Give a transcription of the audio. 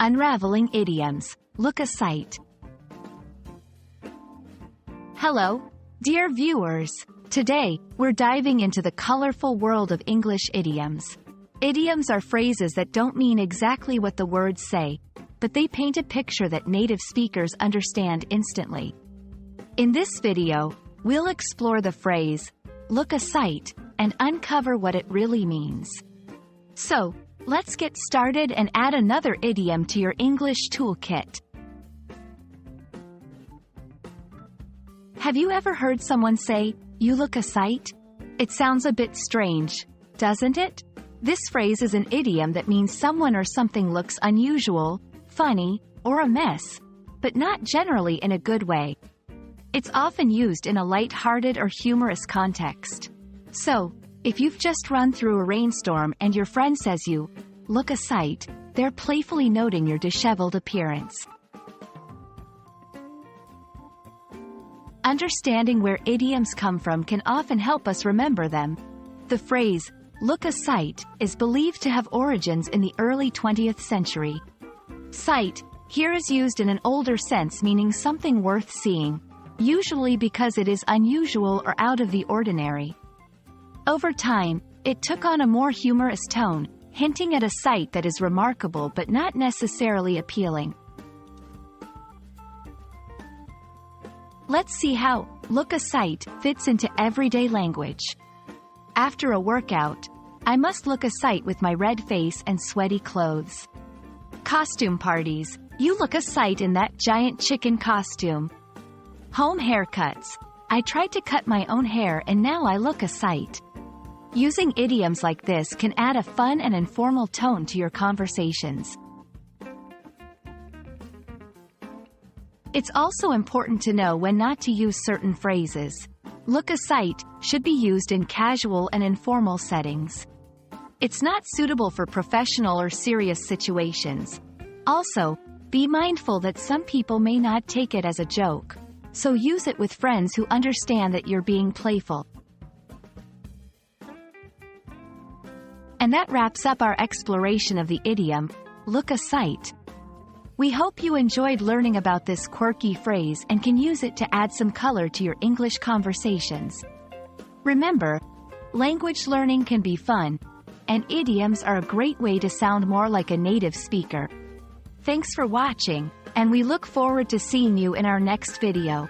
Unraveling Idioms. Look a sight. Hello, dear viewers. Today, we're diving into the colorful world of English idioms. Idioms are phrases that don't mean exactly what the words say, but they paint a picture that native speakers understand instantly. In this video, we'll explore the phrase, look a sight, and uncover what it really means. So, let's get started and add another idiom to your English toolkit. Have you ever heard someone say, "You look a sight"? It sounds a bit strange, doesn't it? This phrase is an idiom that means someone or something looks unusual, funny, or a mess, but not generally in a good way. It's often used in a light-hearted or humorous context. So, if you've just run through a rainstorm and your friend says you look a sight, they're playfully noting your disheveled appearance. Understanding where idioms come from can often help us remember them. The phrase, look a sight, is believed to have origins in the early 20th century. Sight here is used in an older sense, meaning something worth seeing, usually because it is unusual or out of the ordinary. Over time, it took on a more humorous tone, hinting at a sight that is remarkable but not necessarily appealing. Let's see how look a sight fits into everyday language. After a workout, I must look a sight with my red face and sweaty clothes. Costume parties, you look a sight in that giant chicken costume. Home haircuts, I tried to cut my own hair and now I look a sight. Using idioms like this can add a fun and informal tone to your conversations. It's also important to know when not to use certain phrases. Look a sight should be used in casual and informal settings. It's not suitable for professional or serious situations. Also, be mindful that some people may not take it as a joke, so use it with friends who understand that you're being playful. And that wraps up our exploration of the idiom, look a sight. We hope you enjoyed learning about this quirky phrase and can use it to add some color to your English conversations. Remember, language learning can be fun, and idioms are a great way to sound more like a native speaker. Thanks for watching, and we look forward to seeing you in our next video.